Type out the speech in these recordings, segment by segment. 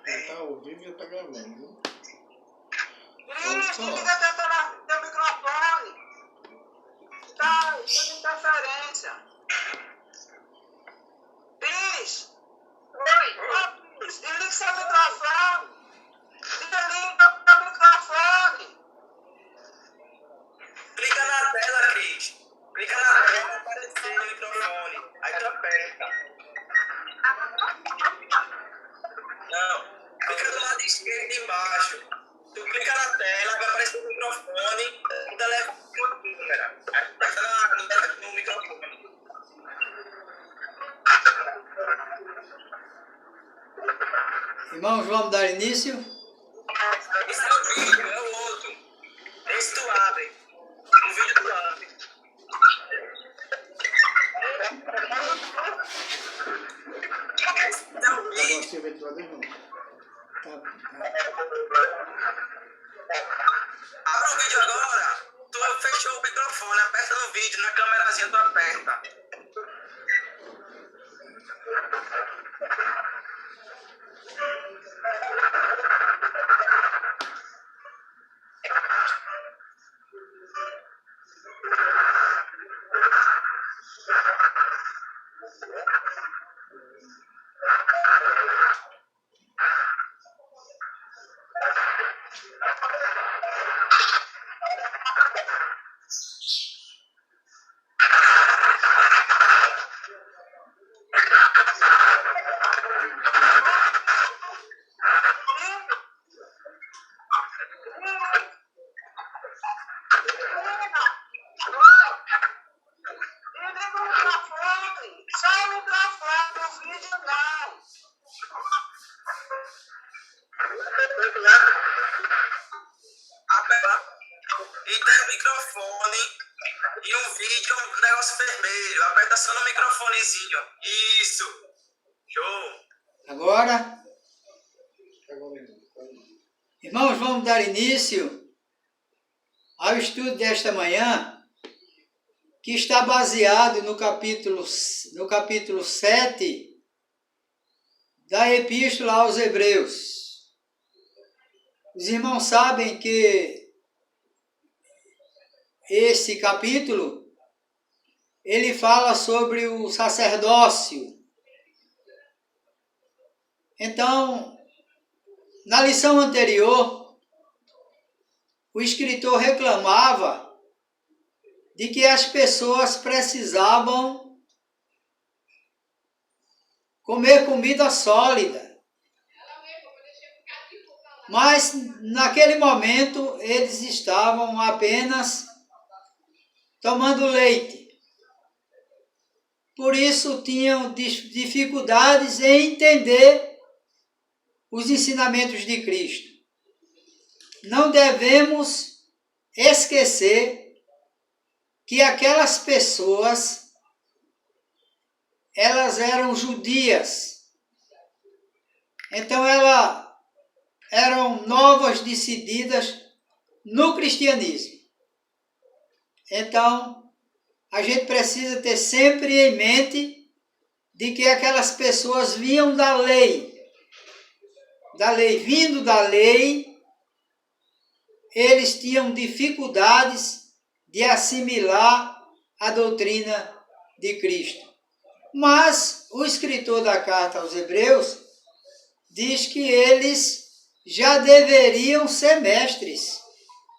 Ele tá ao vivo e ele tá gravando, viu? Cris, liga teu microfone. Tá tendo interferência. Cris. Oi. Cris, desliga seu microfone. Desliga teu microfone. Clica na tela, Cris. Clica na tela para aparecer no microfone. Aí tu aperta. Não. Clica do lado esquerdo embaixo. Tu clica na tela, vai aparecer o microfone, o telefone e a câmera. Aí tu aperta no microfone. Irmãos, vamos dar início? Esse é o vídeo, é o outro. Esse tu abre. O vídeo tu abre. Esse é o vídeo. Você vai tirar de novo. Abre o vídeo agora. Tu fechou o microfone, aperta no vídeo, na câmerazinha tu aperta. E tem o microfone e um vídeo, um negócio vermelho. Aperta só no microfonezinho. Isso. Show. Agora? Irmãos, vamos dar início ao estudo desta manhã, que está baseado no capítulo 7 da Epístola aos Hebreus. Os irmãos sabem que esse capítulo, ele fala sobre o sacerdócio. Então, na lição anterior, o escritor reclamava de que as pessoas precisavam comer comida sólida. Mas, naquele momento, eles estavam apenas tomando leite. Por isso, tinham dificuldades em entender os ensinamentos de Cristo. Não devemos esquecer que aquelas pessoas, elas eram judias. Então, elas eram novas decididas no cristianismo. Então, a gente precisa ter sempre em mente de que aquelas pessoas vinham da lei. Vindo da lei, eles tinham dificuldades de assimilar a doutrina de Cristo. Mas o escritor da carta aos Hebreus diz que eles já deveriam ser mestres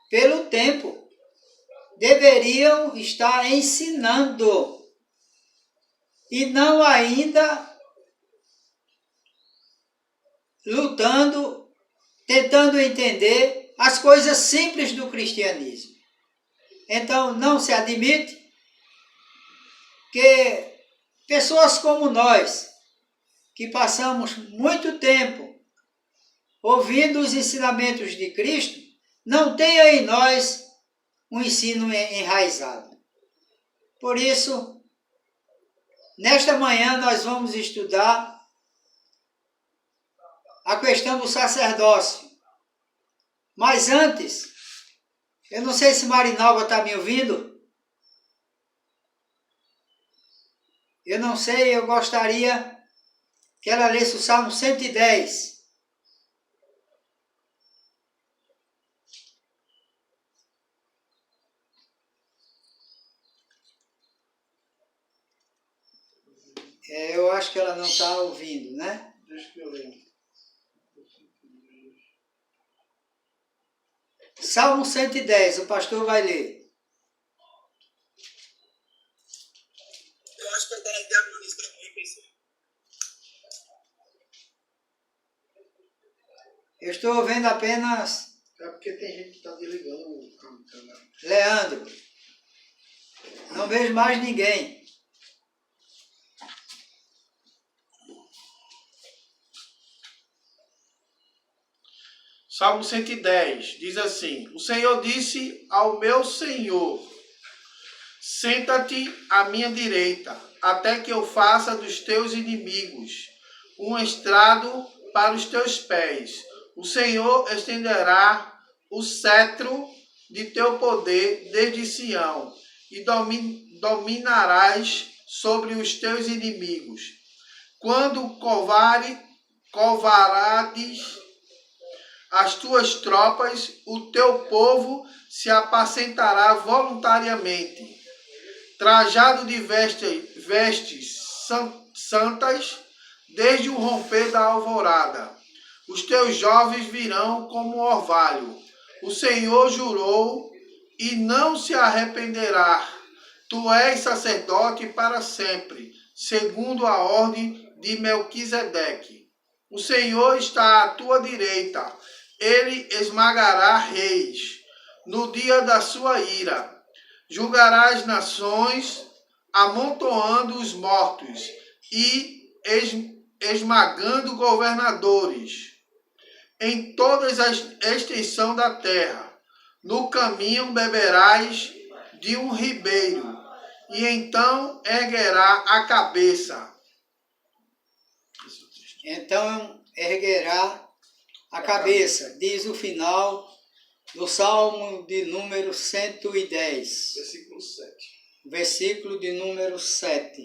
pelo tempo. Deveriam estar ensinando e não ainda lutando, tentando entender as coisas simples do cristianismo. Então, não se admite que pessoas como nós, que passamos muito tempo ouvindo os ensinamentos de Cristo, não tenha em nós um ensino enraizado. Por isso, nesta manhã nós vamos estudar a questão do sacerdócio. Mas antes, eu não sei se Marinalva está me ouvindo. Eu não sei, eu gostaria que ela lesse o Salmo 110. Eu acho que ela não está ouvindo, né? Deixa que eu leio. Salmo 110, o pastor vai ler. Eu acho que eu tenho que abrir isso aqui, pessoal. Eu estou vendo apenas É porque tem gente que está desligando o câmera. Leandro. Não vejo mais ninguém. Salmo 110 diz assim: O Senhor disse ao meu Senhor: Senta-te à minha direita, até que eu faça dos teus inimigos um estrado para os teus pés. O Senhor estenderá o cetro de teu poder desde Sião, e dominarás sobre os teus inimigos. Quando covarades as tuas tropas, o teu povo se apacentará voluntariamente. Trajado de vestes santas, desde o romper da alvorada. Os teus jovens virão como orvalho. O Senhor jurou e não se arrependerá. Tu és sacerdote para sempre, segundo a ordem de Melquisedeque. O Senhor está à tua direita. Ele esmagará reis no dia da sua ira. Julgará as nações, amontoando os mortos e esmagando governadores em toda a extensão da terra. No caminho beberás de um ribeiro, e então erguerá a cabeça. Então erguerá a cabeça, diz o final do Salmo de número 110. Versículo 7. Versículo de número 7.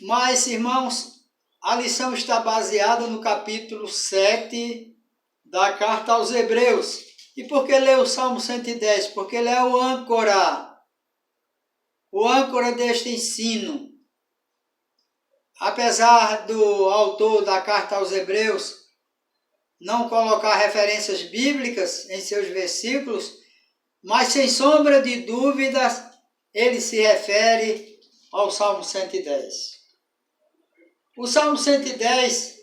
Mas, irmãos, a lição está baseada no capítulo 7 da carta aos Hebreus. E por que ler o Salmo 110? Porque ele é o âncora deste ensino. Apesar do autor da carta aos Hebreus não colocar referências bíblicas em seus versículos, mas sem sombra de dúvidas, ele se refere ao Salmo 110. O Salmo 110,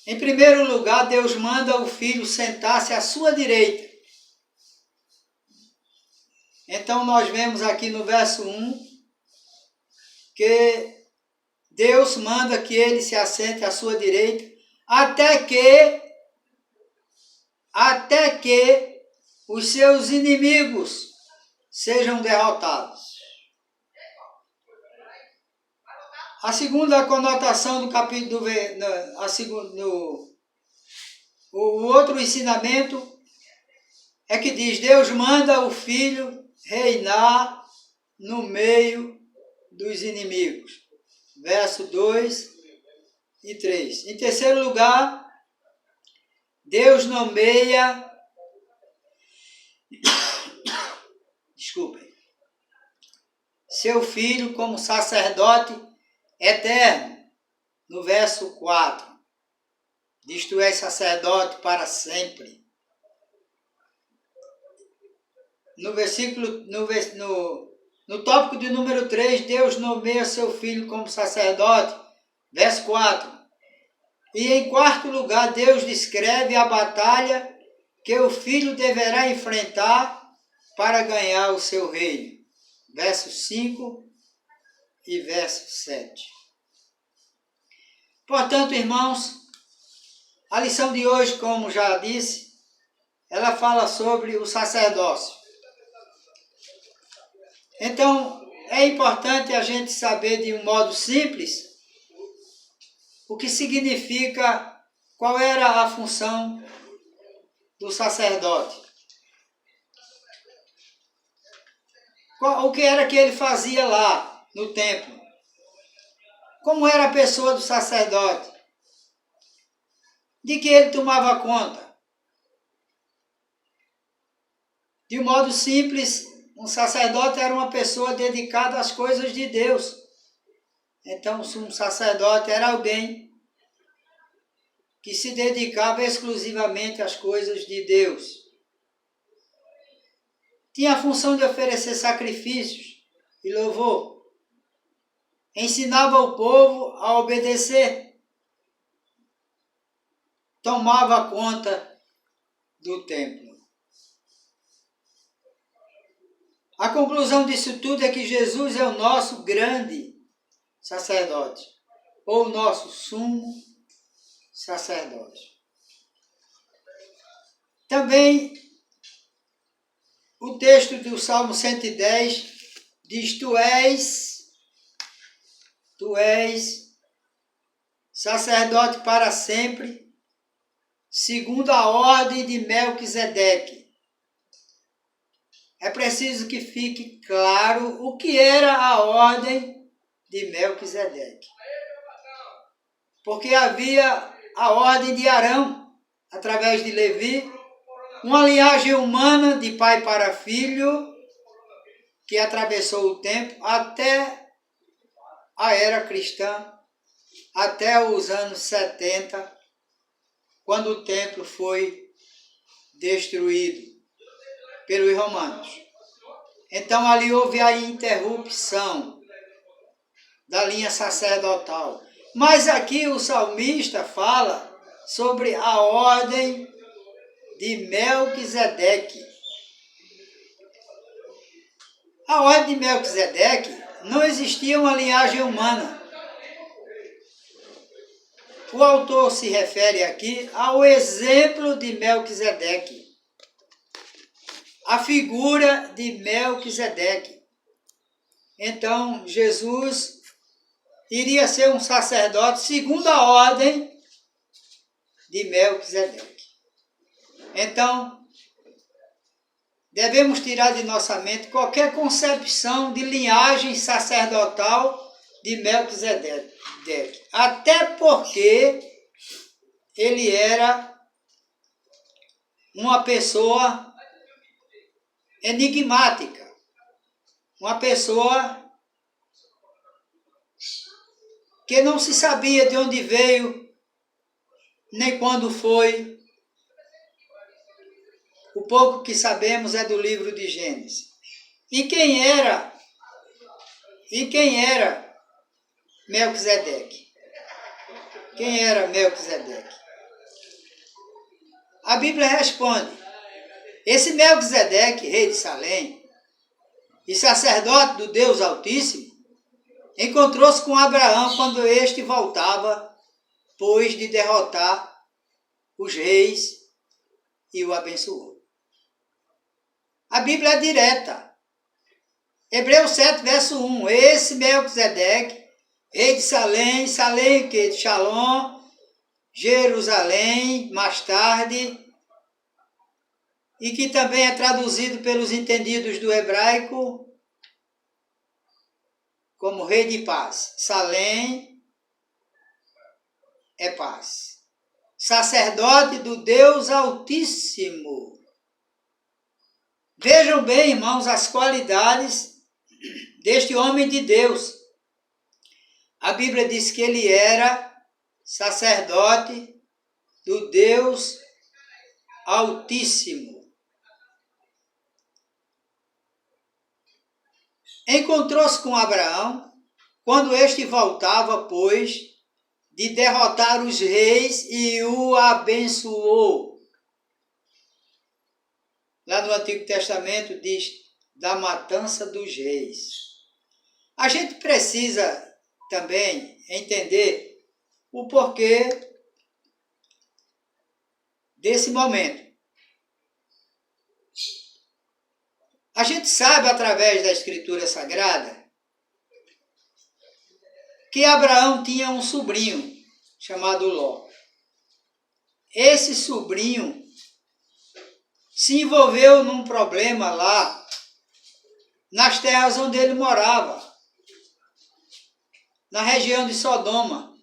em primeiro lugar, Deus manda o filho sentar-se à sua direita. Então nós vemos aqui no verso 1 que Deus manda que ele se assente à sua direita até que os seus inimigos sejam derrotados. A segunda conotação do capítulo, o outro ensinamento é que diz: Deus manda o Filho reinar no meio dos inimigos. Verso 2 e 3. Em terceiro lugar, Deus nomeia, seu Filho como sacerdote eterno. No verso 4, diz: Tu és sacerdote para sempre. No tópico de número 3, Deus nomeia seu Filho como sacerdote. Verso 4. E em quarto lugar, Deus descreve a batalha que o Filho deverá enfrentar para ganhar o seu reino. Verso 5 e verso 7. Portanto, irmãos, a lição de hoje, como já disse, ela fala sobre o sacerdócio. Então, é importante a gente saber de um modo simples o que significa, qual era a função do sacerdote. O que era que ele fazia lá no templo? Como era a pessoa do sacerdote? De que ele tomava conta? De um modo simples, um sacerdote era uma pessoa dedicada às coisas de Deus. Então, um sacerdote era alguém que se dedicava exclusivamente às coisas de Deus. Tinha a função de oferecer sacrifícios e louvor. Ensinava o povo a obedecer. Tomava conta do templo. A conclusão disso tudo é que Jesus é o nosso grande sacerdote, ou o nosso sumo sacerdote. Também o texto do Salmo 110 diz: Tu és sacerdote para sempre, segundo a ordem de Melquisedeque. É preciso que fique claro o que era a ordem de Melquisedeque. Porque havia a ordem de Arão, através de Levi, uma linhagem humana de pai para filho, que atravessou o tempo até a era cristã, até os anos 70, quando o templo foi destruído pelos romanos. Então ali houve a interrupção da linha sacerdotal. Mas aqui o salmista fala sobre a ordem de Melquisedeque. A ordem de Melquisedeque não existia uma linhagem humana. O autor se refere aqui ao exemplo de Melquisedeque, a figura de Melquisedeque. Então, Jesus iria ser um sacerdote segundo a ordem de Melquisedeque. Então, devemos tirar de nossa mente qualquer concepção de linhagem sacerdotal de Melquisedeque. Até porque ele era uma pessoa enigmática, uma pessoa que não se sabia de onde veio, nem quando foi. O pouco que sabemos é do livro de Gênesis. E quem era Melquisedeque? Quem era Melquisedeque? A Bíblia responde: esse Melquisedeque, rei de Salém, e sacerdote do Deus Altíssimo, encontrou-se com Abraão quando este voltava, pois de derrotar os reis, e o abençoou. A Bíblia é direta. Hebreus 7, verso 1. Esse Melquisedeque, rei de Salém, Salém que de Shalom, Jerusalém, mais tarde, e que também é traduzido pelos entendidos do hebraico como rei de paz. Salém é paz. Sacerdote do Deus Altíssimo. Vejam bem, irmãos, as qualidades deste homem de Deus. A Bíblia diz que ele era sacerdote do Deus Altíssimo. Encontrou-se com Abraão quando este voltava, pois, de derrotar os reis, e o abençoou. Lá no Antigo Testamento diz da matança dos reis. A gente precisa também entender o porquê desse momento. A gente sabe, através da Escritura Sagrada, que Abraão tinha um sobrinho chamado Ló. Esse sobrinho se envolveu num problema lá nas terras onde ele morava. na região de Sodoma.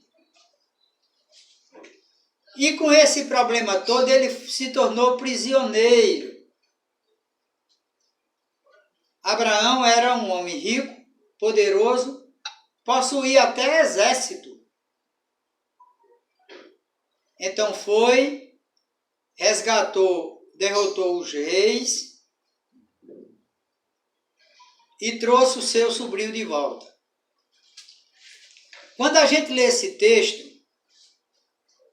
E com esse problema todo, ele se tornou prisioneiro. Abraão era um homem rico, poderoso, possuía até exército. Então foi, resgatou, derrotou os reis e trouxe o seu sobrinho de volta. Quando a gente lê esse texto,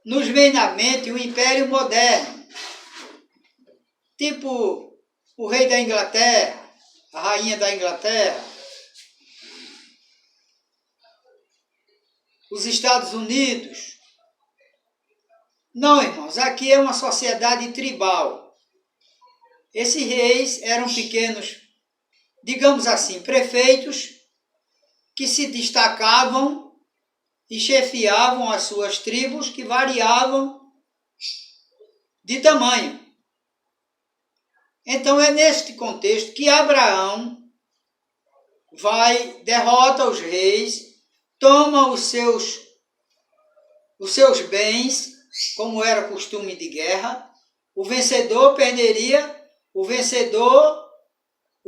nos vem na mente o Império Moderno, tipo o rei da Inglaterra, a rainha da Inglaterra, os Estados Unidos. Não, irmãos, aqui é uma sociedade tribal. Esses reis eram pequenos, digamos assim, prefeitos que se destacavam e chefiavam as suas tribos, que variavam de tamanho. Então é neste contexto que Abraão derrota os reis, toma os seus bens, como era costume de guerra. O vencedor perderia, o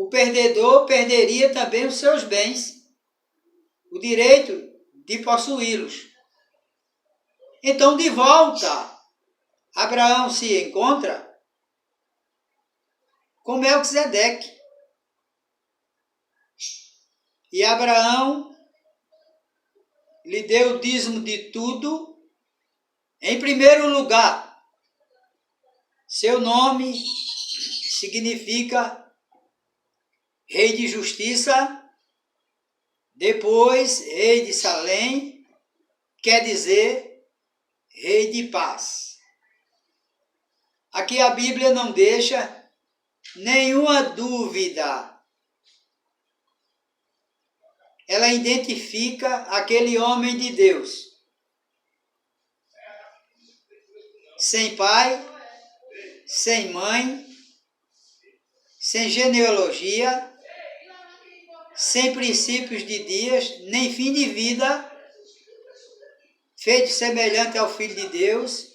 perdedor perderia também os seus bens, o direito de possuí-los. Então, de volta, Abraão se encontra com Melquisedeque. E Abraão lhe deu o dízimo de tudo. Em primeiro lugar, seu nome significa Rei de Justiça. Depois, Rei de Salém, quer dizer Rei de Paz. Aqui a Bíblia não deixa nenhuma dúvida. Ela identifica aquele homem de Deus, sem pai, sem mãe, sem genealogia, sem princípios de dias, nem fim de vida, feito semelhante ao Filho de Deus,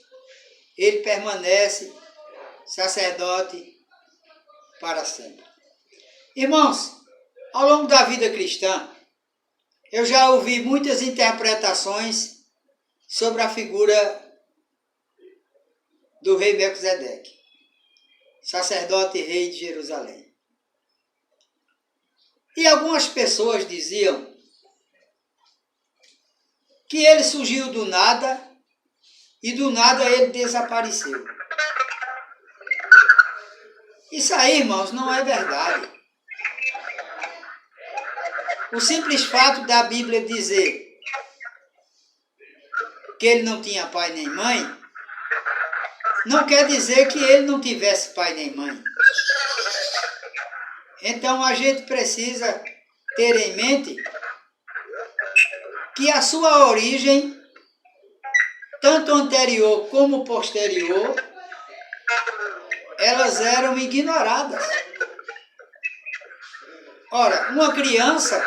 ele permanece sacerdote para sempre. Irmãos, ao longo da vida cristã, eu já ouvi muitas interpretações sobre a figura do rei Melquisedeque, sacerdote e rei de Jerusalém. E algumas pessoas diziam que ele surgiu do nada e do nada ele desapareceu. Isso aí, irmãos, não é verdade. O simples fato da Bíblia dizer que ele não tinha pai nem mãe, não quer dizer que ele não tivesse pai nem mãe. Então a gente precisa ter em mente que a sua origem, tanto anterior como posterior, elas eram ignoradas. Ora, uma criança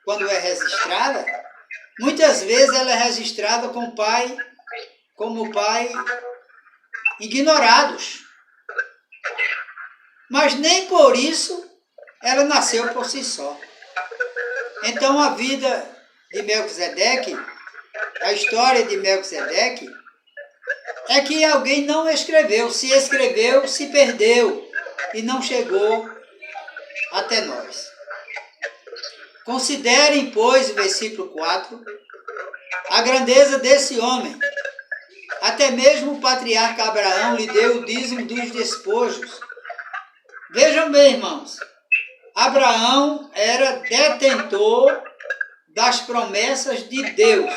quando é registrada, muitas vezes ela é registrada como pai ignorados. Mas nem por isso ela nasceu por si só. Então a vida de Melquisedeque, a história de Melquisedeque, é que alguém não escreveu. Se escreveu, se perdeu e não chegou até nós. Considerem, pois, o versículo 4, a grandeza desse homem. Até mesmo o patriarca Abraão lhe deu o dízimo dos despojos. Vejam bem, irmãos, Abraão era detentor das promessas de Deus.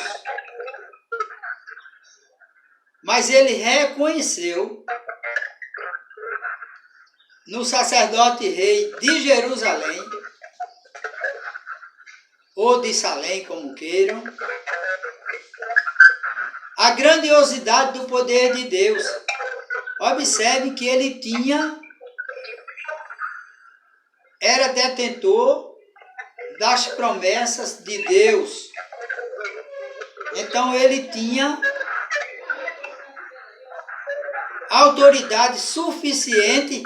Mas ele reconheceu no sacerdote rei de Jerusalém, ou de Salém, como queiram, a grandiosidade do poder de Deus. Observe que ele tinha era detentor das promessas de Deus. Então ele tinha autoridade suficiente,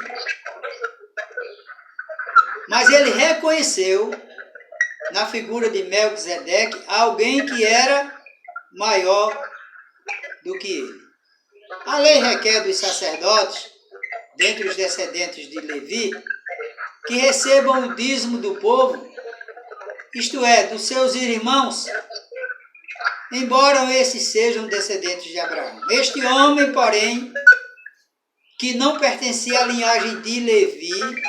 mas ele reconheceu na figura de Melquisedeque alguém que era maior do que ele. A lei requer dos sacerdotes, dentre os descendentes de Levi, que recebam o dízimo do povo, isto é, dos seus irmãos, embora esses sejam descendentes de Abraão. Este homem, porém, que não pertencia à linhagem de Levi,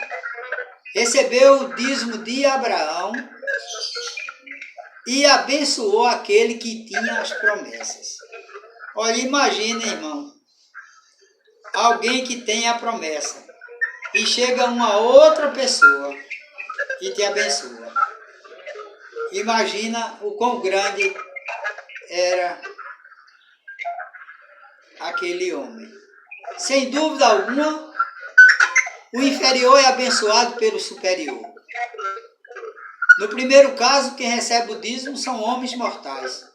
recebeu o dízimo de Abraão e abençoou aquele que tinha as promessas. Olha, imagina, irmão, alguém que tem a promessa e chega uma outra pessoa e te abençoa. Imagina o quão grande era aquele homem. Sem dúvida alguma, o inferior é abençoado pelo superior. No primeiro caso, quem recebe o dízimo são homens mortais.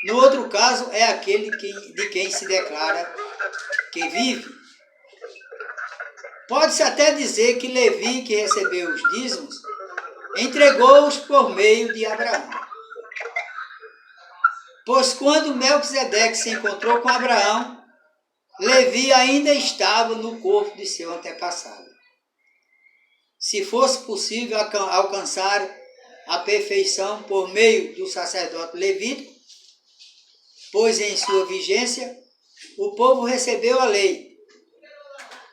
No outro caso, é aquele de quem se declara que vive. Pode-se até dizer que Levi, que recebeu os dízimos, entregou-os por meio de Abraão. Pois quando Melquisedeque se encontrou com Abraão, Levi ainda estava no corpo de seu antepassado. Se fosse possível alcançar a perfeição por meio do sacerdote levítico, pois em sua vigência o povo recebeu a lei,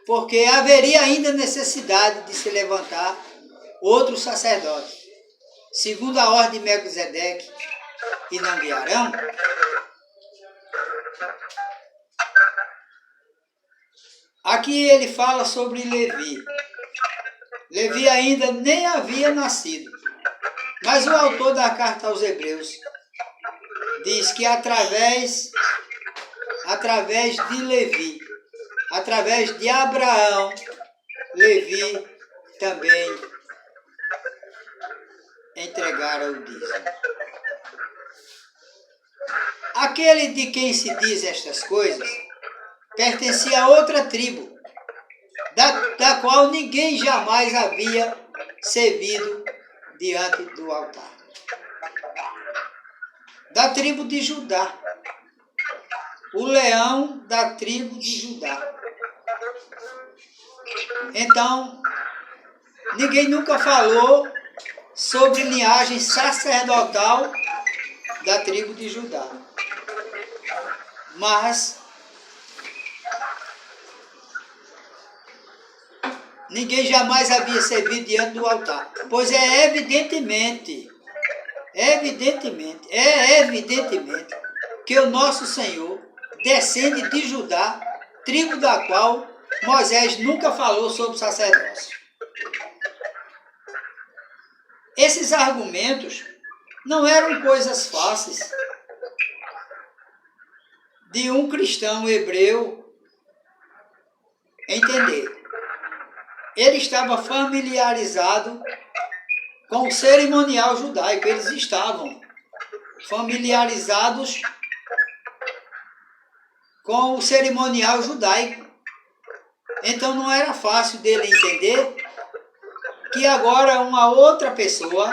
porque haveria ainda necessidade de se levantar outro sacerdote, segundo a ordem de Melquisedeque e não de Arão. Aqui ele fala sobre Levi. Levi ainda nem havia nascido, mas o autor da carta aos Hebreus diz que através de Levi, através de Abraão, Levi também entregara o dízimo. Aquele de quem se diz estas coisas pertencia a outra tribo, da qual ninguém jamais havia servido diante do altar. Da tribo de Judá, o leão da tribo de Judá. Então, ninguém nunca falou sobre linhagem sacerdotal da tribo de Judá. Mas ninguém jamais havia servido diante do altar, pois é evidentemente que o nosso Senhor descende de Judá, tribo da qual Moisés nunca falou sobre sacerdócio. Esses argumentos não eram coisas fáceis de um cristão hebreu entender. Ele estava familiarizado com o cerimonial judaico, eles estavam familiarizados com o cerimonial judaico. Então não era fácil dele entender que agora uma outra pessoa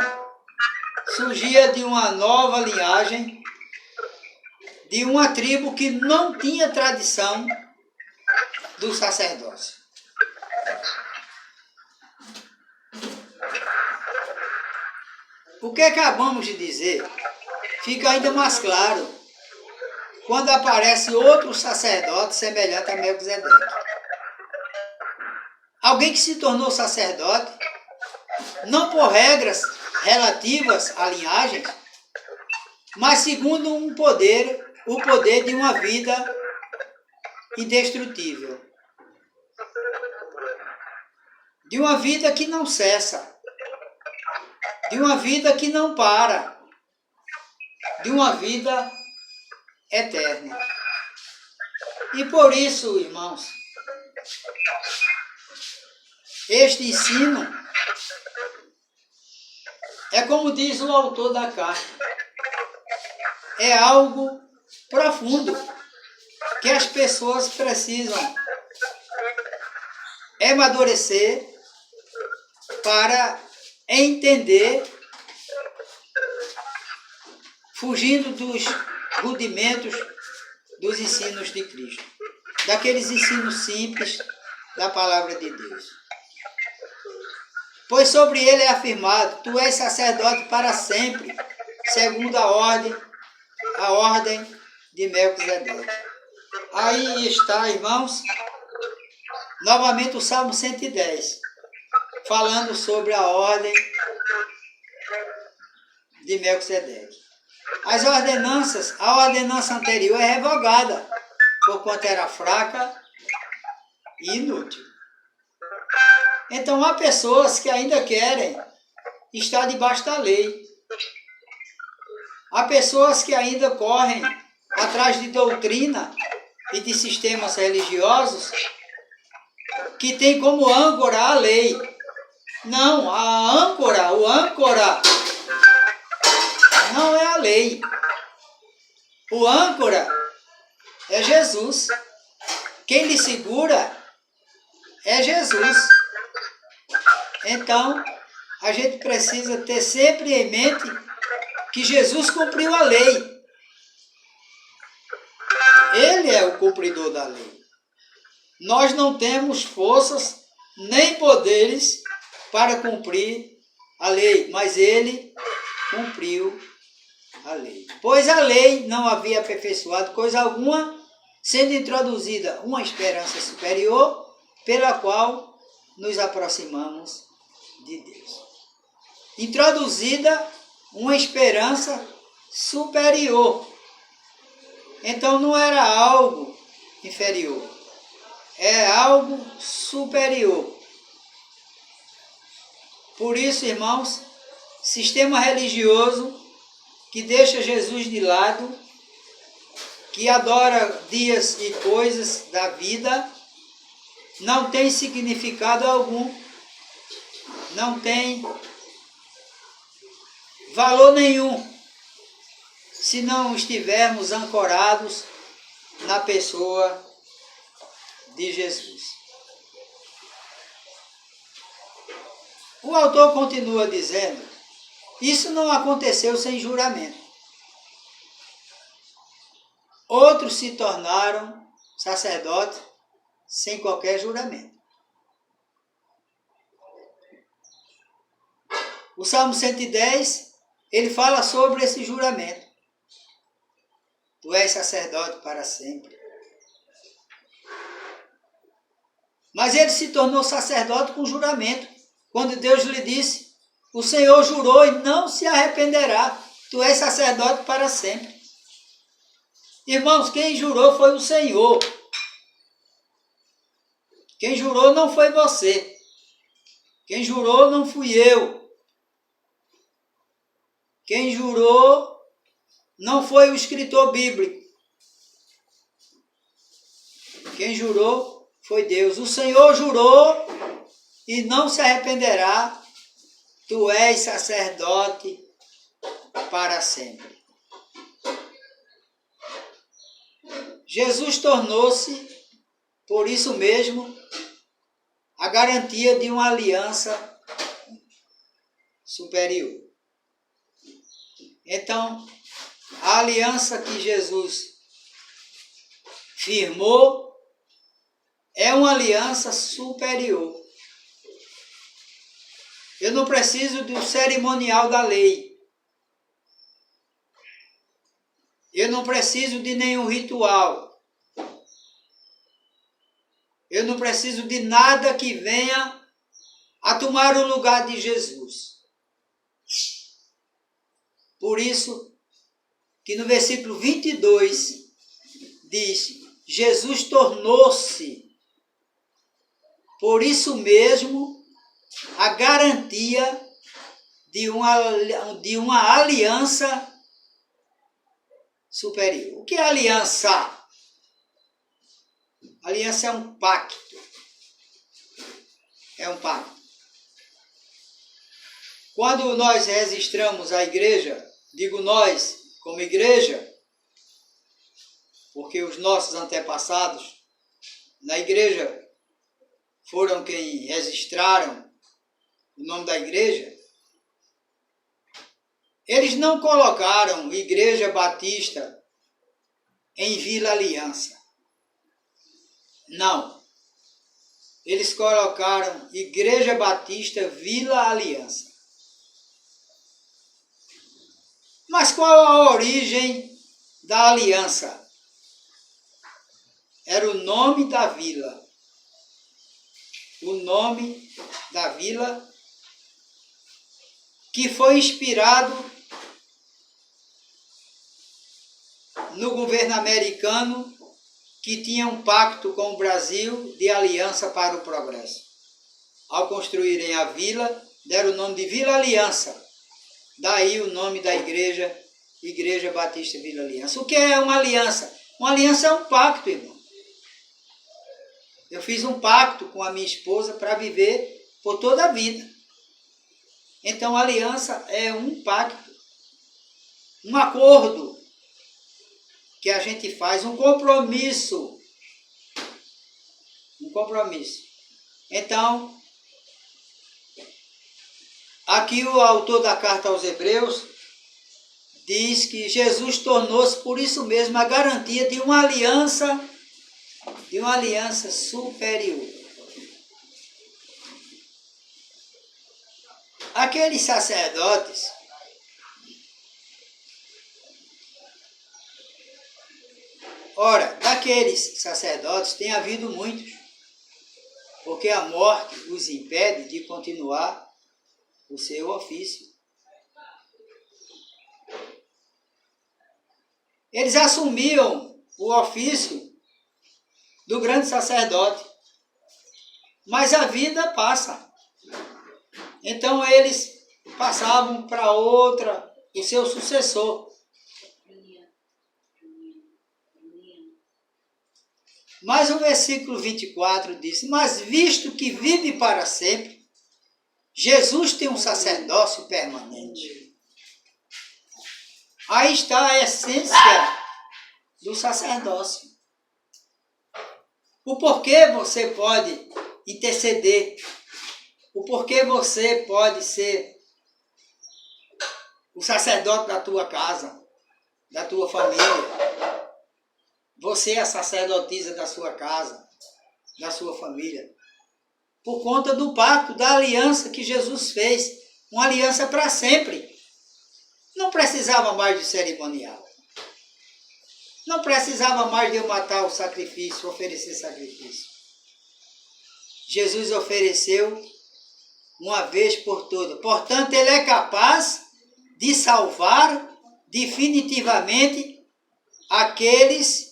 surgia de uma nova linhagem, de uma tribo que não tinha tradição do sacerdócio. O que acabamos de dizer fica ainda mais claro quando aparece outro sacerdote semelhante a Melquisedeque. Alguém que se tornou sacerdote, não por regras relativas à linhagem, mas segundo o poder de uma vida indestrutível. De uma vida que não cessa. De uma vida que não para. De uma vida eterna. E por isso, irmãos, este ensino É como diz o autor da carta. É algo profundo que as pessoas precisam amadurecer para entender, fugindo dos rudimentos dos ensinos de Cristo, daqueles ensinos simples da palavra de Deus. Pois sobre ele é afirmado: tu és sacerdote para sempre, segundo a ordem de Melquisedeque. Aí está, irmãos, novamente o Salmo 110, falando sobre a ordem de Melquisedeque. A ordenança anterior é revogada, porquanto era fraca e inútil. Então, há pessoas que ainda querem estar debaixo da lei. Há pessoas que ainda correm atrás de doutrina e de sistemas religiosos que tem como âncora a lei. Não, o âncora não é a lei. O âncora é Jesus. Quem lhe segura é Jesus. Então, a gente precisa ter sempre em mente que Jesus cumpriu a lei. Ele é o cumpridor da lei. Nós não temos forças nem poderes para cumprir a lei, mas ele cumpriu a lei. Pois a lei não havia aperfeiçoado coisa alguma, sendo introduzida uma esperança superior, pela qual nos aproximamos de Deus. Introduzida uma esperança superior. Então não era algo inferior, é algo superior. Por isso, irmãos, sistema religioso que deixa Jesus de lado, que adora dias e coisas da vida, não tem significado algum, não tem valor nenhum, se não estivermos ancorados na pessoa de Jesus. O autor continua dizendo: isso não aconteceu sem juramento. Outros se tornaram sacerdotes sem qualquer juramento. O Salmo 110, ele fala sobre esse juramento. Tu és sacerdote para sempre. Mas ele se tornou sacerdote com juramento. Quando Deus lhe disse: o Senhor jurou e não se arrependerá. Tu és sacerdote para sempre. Irmãos, quem jurou foi o Senhor. Quem jurou não foi você. Quem jurou não fui eu. Quem jurou não foi o escritor bíblico. Quem jurou foi Deus. O Senhor jurou e não se arrependerá. Tu és sacerdote para sempre. Jesus tornou-se, por isso mesmo, a garantia de uma aliança superior. Então, a aliança que Jesus firmou é uma aliança superior. Eu não preciso do cerimonial da lei. Eu não preciso de nenhum ritual. Eu não preciso de nada que venha a tomar o lugar de Jesus. Por isso que no versículo 22 diz: Jesus tornou-se, por isso mesmo, a garantia de uma aliança superior. O que é aliança? Aliança é um pacto. É um pacto. Quando nós registramos a igreja, digo nós como igreja, porque os nossos antepassados na igreja foram quem registraram o nome da igreja, eles não colocaram Igreja Batista em Vila Aliança. Não. Eles colocaram Igreja Batista Vila Aliança. Mas qual a origem da aliança? Era o nome da vila. O nome da vila que foi inspirado no governo americano, que tinha um pacto com o Brasil de aliança para o progresso. Ao construírem a vila, deram o nome de Vila Aliança. Daí o nome da igreja, Igreja Batista Vila Aliança. O que é uma aliança? Uma aliança é um pacto, irmão. Eu fiz um pacto com a minha esposa para viver por toda a vida. Então, a aliança é um pacto, um acordo que a gente faz, um compromisso. Um compromisso. Então, aqui o autor da carta aos Hebreus diz que Jesus tornou-se, por isso mesmo, a garantia de uma aliança superior. Aqueles sacerdotes daqueles sacerdotes tem havido muitos, porque a morte os impede de continuar o seu ofício. Eles assumiam o ofício do grande sacerdote, mas a vida passa. Então eles passavam para outra, o seu sucessor. Mas o versículo 24 diz: mas visto que vive para sempre, Jesus tem um sacerdócio permanente. Aí está a essência do sacerdócio. O porquê você pode interceder, o porquê você pode ser o sacerdote da tua casa, da tua família. Você é a sacerdotisa da sua casa, da sua família. Por conta do pacto, da aliança que Jesus fez. Uma aliança para sempre. Não precisava mais de cerimonial. Não precisava mais de eu matar o sacrifício, oferecer sacrifício. Jesus ofereceu uma vez por todas. Portanto, ele é capaz de salvar definitivamente aqueles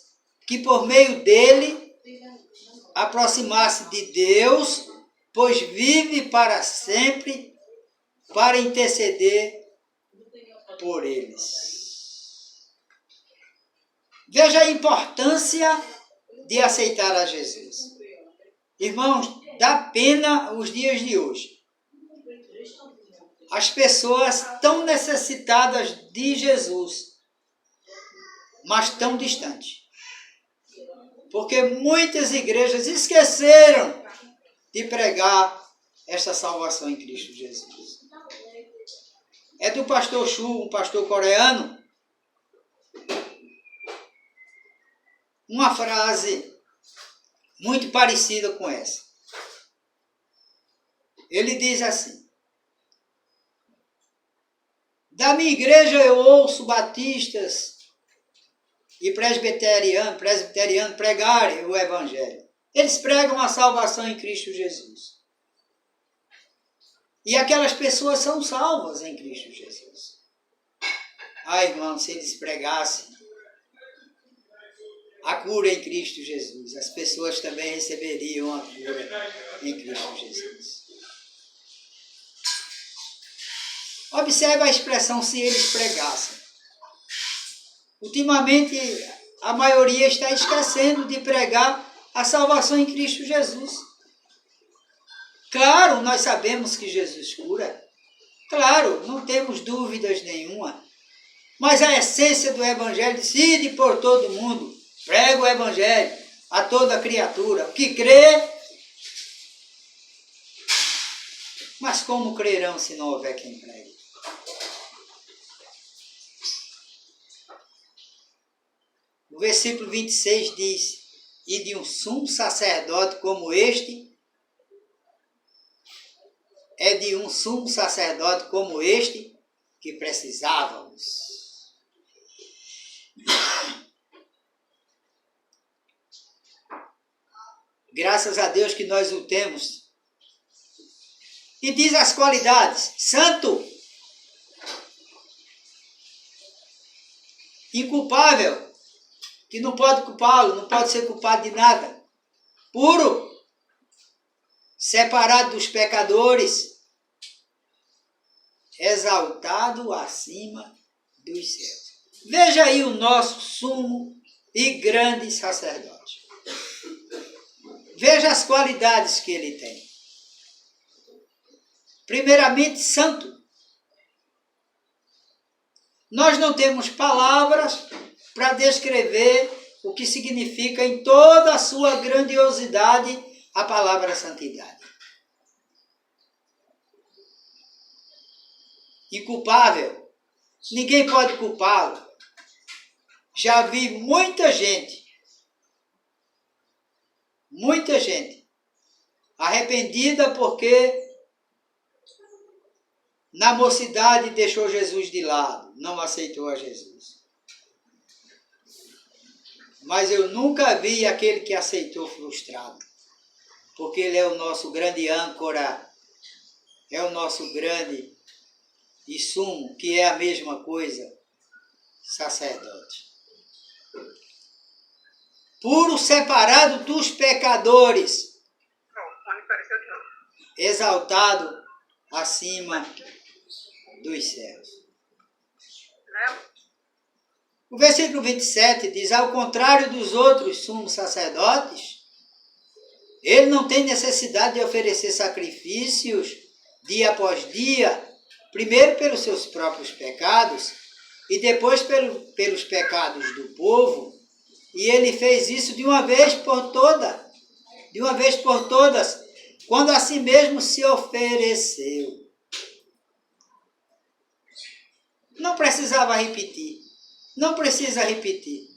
que por meio dele aproximasse de Deus, pois vive para sempre para interceder por eles. Veja a importância de aceitar a Jesus. Irmãos, dá pena os dias de hoje. As pessoas tão necessitadas de Jesus, mas tão distantes. Porque muitas igrejas esqueceram de pregar esta salvação em Cristo Jesus. É do pastor Chu, um pastor coreano, uma frase muito parecida com essa. Ele diz assim: da minha igreja eu ouço batistas e presbiteriano pregarem o evangelho. Eles pregam a salvação em Cristo Jesus. E aquelas pessoas são salvas em Cristo Jesus. Ah, irmão, se eles pregassem a cura em Cristo Jesus, as pessoas também receberiam a cura em Cristo Jesus. Observe a expressão "se eles pregassem". Ultimamente, a maioria está esquecendo de pregar a salvação em Cristo Jesus. Claro, nós sabemos que Jesus cura. Claro, não temos dúvidas nenhuma. Mas a essência do Evangelho diz: ide por todo mundo, prega o Evangelho a toda criatura. O que crê, mas como crerão se não houver quem pregue? O versículo 26 diz: e de um sumo sacerdote como este, é de um sumo sacerdote como este que precisávamos. Graças a Deus que nós o temos. E diz as qualidades: santo, inculpável, que não pode culpá-lo, não pode ser culpado de nada, puro, separado dos pecadores, exaltado acima dos céus. Veja aí o nosso sumo e grande sacerdote. Veja as qualidades que ele tem. Primeiramente, santo. Nós não temos palavras para descrever o que significa em toda a sua grandiosidade a palavra santidade. Inculpável. Ninguém pode culpá-lo. Já vi muita gente arrependida porque na mocidade deixou Jesus de lado, não aceitou a Jesus. Mas eu nunca vi aquele que aceitou frustrado, porque ele é o nosso grande âncora, é o nosso grande e sumo, que é a mesma coisa, sacerdote. Puro, separado dos pecadores, exaltado acima dos céus. O versículo 27 diz: ao contrário dos outros sumos sacerdotes, ele não tem necessidade de oferecer sacrifícios dia após dia, primeiro pelos seus próprios pecados e depois pelos pecados do povo, e ele fez isso de uma vez por todas, quando a si mesmo se ofereceu. Não precisava repetir, não precisa repetir,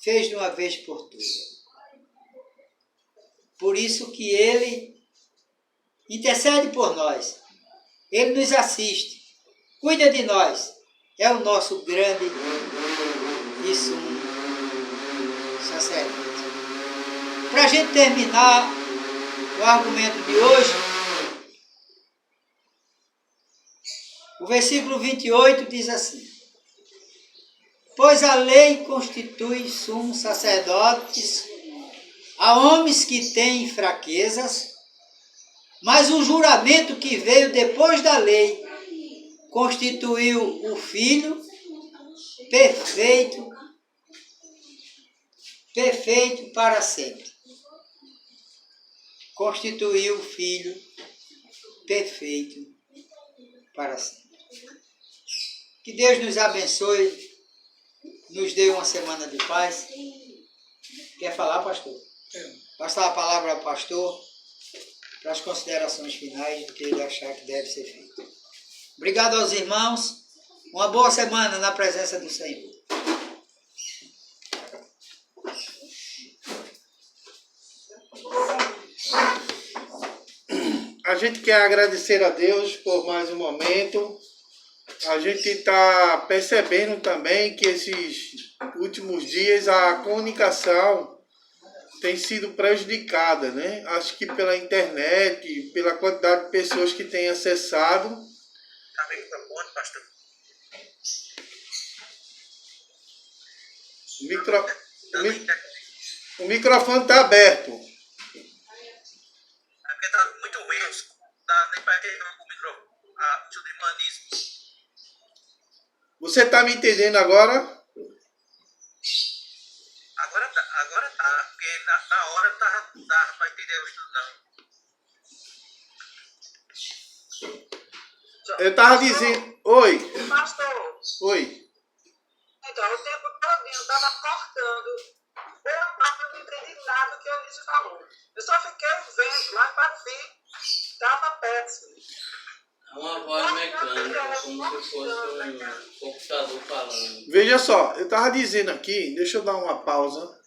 fez de uma vez por todas. Por isso que ele intercede por nós, ele nos assiste, cuida de nós, é o nosso grande e sumo sacerdote. Para a gente terminar o argumento de hoje, o versículo 28 diz assim: pois a lei constitui sumos sacerdotes a homens que têm fraquezas, mas o juramento que veio depois da lei constituiu o Filho perfeito para sempre. Constituiu o Filho perfeito para sempre. Que Deus nos abençoe, nos dê uma semana de paz. Quer falar, pastor? Passar a palavra ao pastor para as considerações finais do que ele achar que deve ser feito. Obrigado aos irmãos. Uma boa semana na presença do Senhor. A gente quer agradecer a Deus por mais um momento. A gente está percebendo também que esses últimos dias a comunicação tem sido prejudicada, né? Acho que pela internet, pela quantidade de pessoas que têm acessado. Tá bem com a ponte, pastor? O microfone está aberto. É porque tá muito ruim, não dá nem para queimar o microfone. Ah, deixa eu demandar isso. Você está me entendendo agora? Agora tá, porque na hora tá para entender o estudo não. Eu tava dizendo... Oi. Pastor, Oi. então, o tempo todo eu estava cortando. Eu não entendi nada do que o Eunice falou. Eu só fiquei vendo, lá para o fim, estava péssimo. É uma voz mecânica, como se fosse um computador falando. Veja só, eu tava dizendo aqui, deixa eu dar uma pausa.